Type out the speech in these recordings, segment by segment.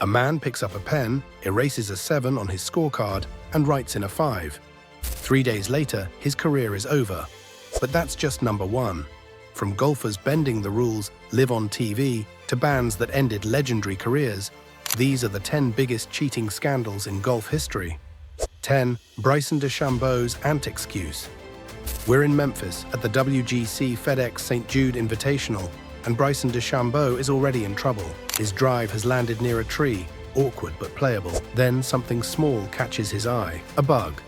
A man picks up a pen, erases a 7 on his scorecard, and writes in a 5. 3 days later, his career is over. But that's just number 1. From golfers bending the rules live on TV to bans that ended legendary careers, these are the 10 biggest cheating scandals in golf history. 10. Bryson DeChambeau's ant-excuse. We're in Memphis at the WGC FedEx St. Jude Invitational, and Bryson DeChambeau is already in trouble. His drive has landed near a tree, awkward but playable. Then something small catches his eye. A bug.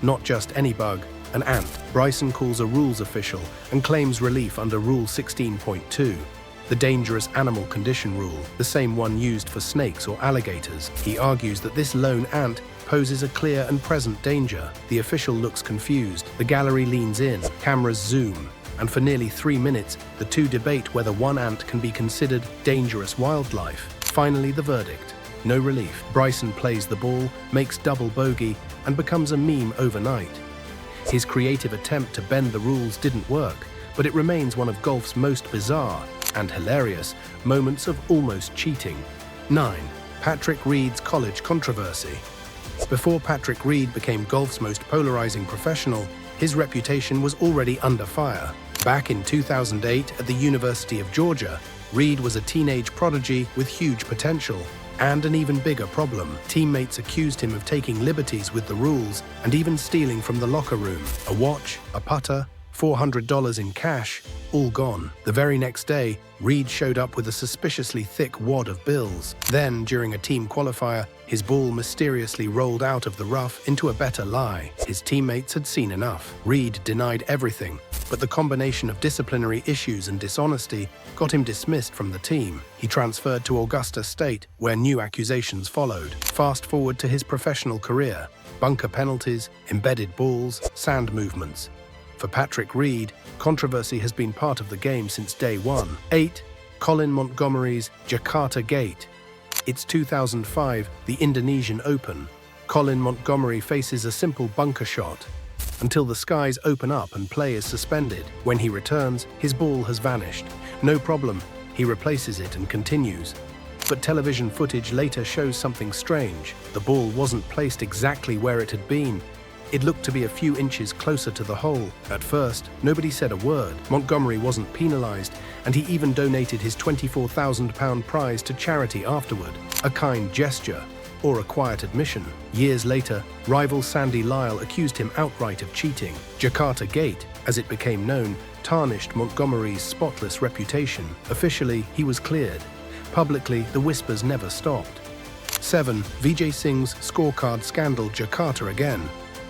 Not just any bug, an ant. Bryson calls a rules official and claims relief under Rule 16.2. The dangerous animal condition rule, the same one used for snakes or alligators. He argues that this lone ant poses a clear and present danger. The official looks confused. The gallery leans in, cameras zoom, and for nearly 3 minutes, the two debate whether one ant can be considered dangerous wildlife. Finally, the verdict. No relief. Bryson plays the ball, makes double bogey, and becomes a meme overnight. His creative attempt to bend the rules didn't work, but it remains one of golf's most bizarre and hilarious moments of almost cheating. 9. Patrick Reed's college controversy. Before Patrick Reed became golf's most polarizing professional, his reputation was already under fire. Back in 2008 at the University of Georgia, Reed was a teenage prodigy with huge potential. And an even bigger problem, teammates accused him of taking liberties with the rules and even stealing from the locker room. A watch, a putter, $400 in cash, all gone. The very next day, Reed showed up with a suspiciously thick wad of bills. Then, during a team qualifier, his ball mysteriously rolled out of the rough into a better lie. His teammates had seen enough. Reed denied everything, but the combination of disciplinary issues and dishonesty got him dismissed from the team. He transferred to Augusta State, where new accusations followed. Fast forward to his professional career. Bunker penalties, embedded balls, sand movements. For Patrick Reed, controversy has been part of the game since day one. 8. Colin Montgomerie's Jakarta Gate. It's 2005, the Indonesian Open. Colin Montgomerie faces a simple bunker shot until the skies open up and play is suspended. When he returns, his ball has vanished. No problem, he replaces it and continues. But television footage later shows something strange. The ball wasn't placed exactly where it had been. It looked to be a few inches closer to the hole. At first, nobody said a word. Montgomerie wasn't penalized, and he even donated his £24,000 prize to charity afterward. A kind gesture, or a quiet admission. Years later, rival Sandy Lyle accused him outright of cheating. Jakarta Gate, as it became known, tarnished Montgomerie's spotless reputation. Officially, he was cleared. Publicly, the whispers never stopped. 7. Vijay Singh's scorecard scandal. Jakarta again.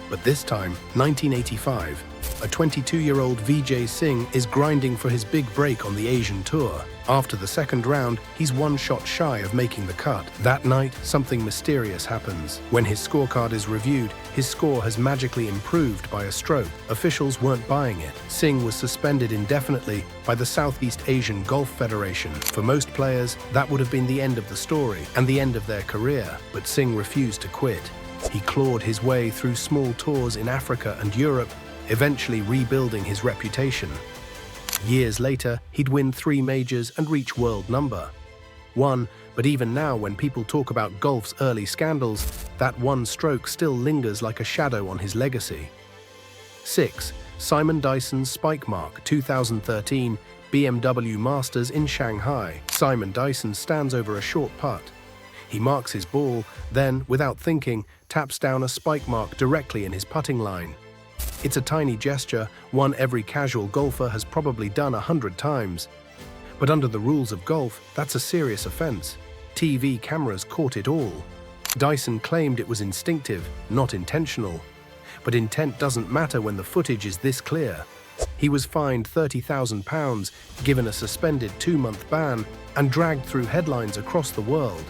But this time, 1985. A 22-year-old Vijay Singh is grinding for his big break on the Asian Tour. After the second round, he's one shot shy of making the cut. That night, something mysterious happens. When his scorecard is reviewed, his score has magically improved by a stroke. Officials weren't buying it. Singh was suspended indefinitely by the Southeast Asian Golf Federation. For most players, that would have been the end of the story and the end of their career. But Singh refused to quit. He clawed his way through small tours in Africa and Europe, eventually rebuilding his reputation. Years later, he'd win 3 majors and reach world number 1, but even now when people talk about golf's early scandals, that one stroke still lingers like a shadow on his legacy. 6. Simon Dyson's spike mark. 2013 BMW Masters in Shanghai. Simon Dyson stands over a short putt. He marks his ball, then, without thinking, taps down a spike mark directly in his putting line. It's a tiny gesture, one every casual golfer has probably done 100 times. But under the rules of golf, that's a serious offense. TV cameras caught it all. Dyson claimed it was instinctive, not intentional. But intent doesn't matter when the footage is this clear. He was fined £30,000, given a suspended 2-month ban, and dragged through headlines across the world.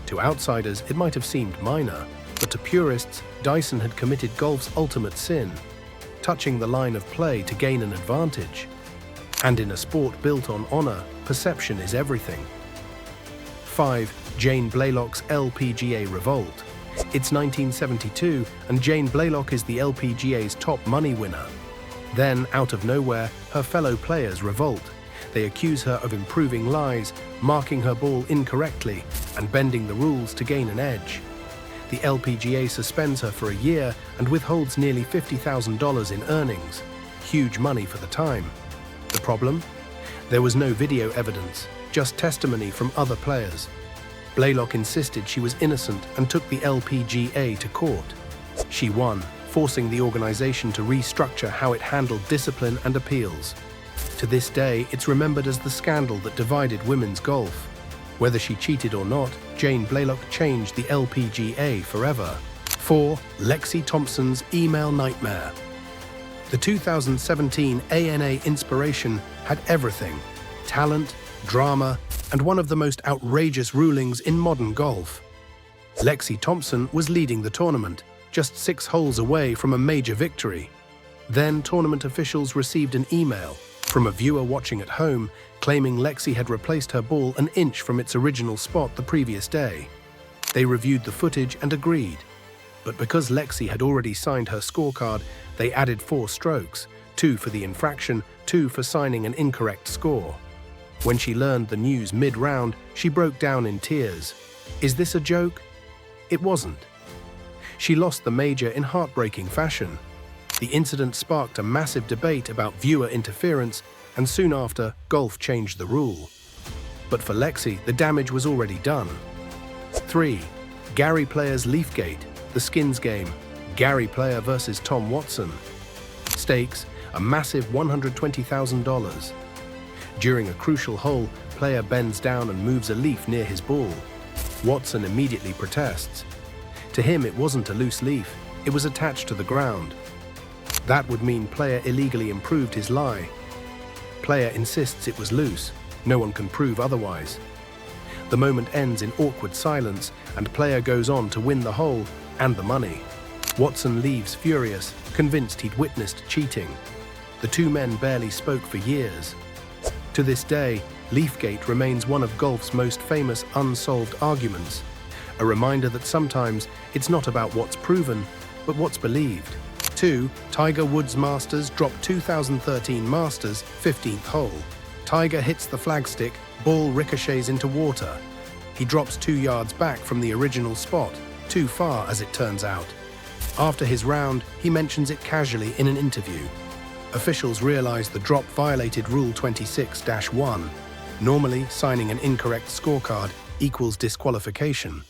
To outsiders, it might have seemed minor, but to purists, Dyson had committed golf's ultimate sin, touching the line of play to gain an advantage. And in a sport built on honor, perception is everything. 5. Jane Blalock's LPGA revolt. It's 1972, and Jane Blalock is the LPGA's top money winner. Then, out of nowhere, her fellow players revolt. They accuse her of improving lies, marking her ball incorrectly, and bending the rules to gain an edge. The LPGA suspends her for a year and withholds nearly $50,000 in earnings. Huge money for the time. The problem? There was no video evidence, just testimony from other players. Blaylock insisted she was innocent and took the LPGA to court. She won, forcing the organization to restructure how it handled discipline and appeals. To this day, it's remembered as the scandal that divided women's golf. Whether she cheated or not, Jane Blaylock changed the LPGA forever. 4. Lexi Thompson's email nightmare. The 2017 ANA Inspiration had everything: talent, drama, and one of the most outrageous rulings in modern golf. Lexi Thompson was leading the tournament, just 6 holes away from a major victory. Then tournament officials received an email from a viewer watching at home claiming Lexi had replaced her ball an inch from its original spot the previous day. They reviewed the footage and agreed. But because Lexi had already signed her scorecard, they added 4 strokes, 2 for the infraction, 2 for signing an incorrect score. When she learned the news mid-round, she broke down in tears. Is this a joke? It wasn't. She lost the major in heartbreaking fashion. The incident sparked a massive debate about viewer interference, and soon after, golf changed the rule. But for Lexi, the damage was already done. 3. Gary Player's Leafgate, the skins game, Gary Player versus Tom Watson. Stakes, a massive $120,000. During a crucial hole, Player bends down and moves a leaf near his ball. Watson immediately protests. To him, it wasn't a loose leaf, it was attached to the ground. That would mean Player illegally improved his lie. Player insists it was loose. No one can prove otherwise. The moment ends in awkward silence, and Player goes on to win the hole and the money. Watson leaves furious, convinced he'd witnessed cheating. The 2 men barely spoke for years. To this day, Leafgate remains one of golf's most famous unsolved arguments, a reminder that sometimes it's not about what's proven, but what's believed. 2. Tiger Woods Masters Drop 2013 Masters 15th hole. Tiger hits the flagstick, ball ricochets into water. He drops 2 yards back from the original spot, too far as it turns out. After his round, he mentions it casually in an interview. Officials realized the drop violated Rule 26-1. Normally, signing an incorrect scorecard equals disqualification.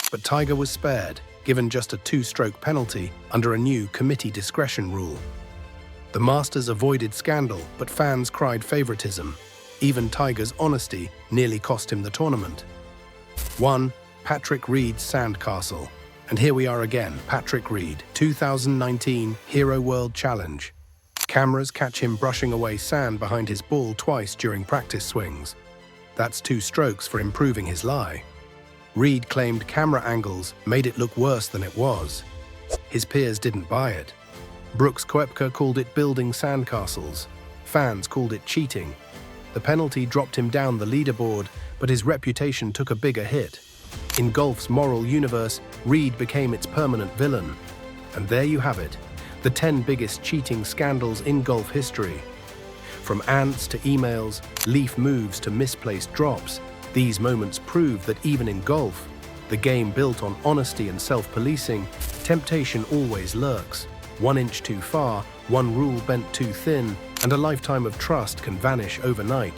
But Tiger was spared, given just a 2-stroke penalty under a new committee discretion rule. The Masters avoided scandal, but fans cried favoritism. Even Tiger's honesty nearly cost him the tournament. 1. Patrick Reed's Sandcastle. And here we are again, Patrick Reed, 2019 Hero World Challenge. Cameras catch him brushing away sand behind his ball twice during practice swings. That's 2 strokes for improving his lie. Reed claimed camera angles made it look worse than it was. His peers didn't buy it. Brooks Koepka called it building sandcastles. Fans called it cheating. The penalty dropped him down the leaderboard, but his reputation took a bigger hit. In golf's moral universe, Reed became its permanent villain. And there you have it, the 10 biggest cheating scandals in golf history. From ants to emails, leaf moves to misplaced drops, these moments prove that even in golf, the game built on honesty and self-policing, temptation always lurks. 1 inch too far, 1 rule bent too thin, and a lifetime of trust can vanish overnight.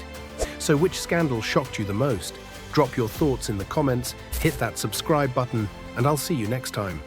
So which scandal shocked you the most? Drop your thoughts in the comments, hit that subscribe button, and I'll see you next time.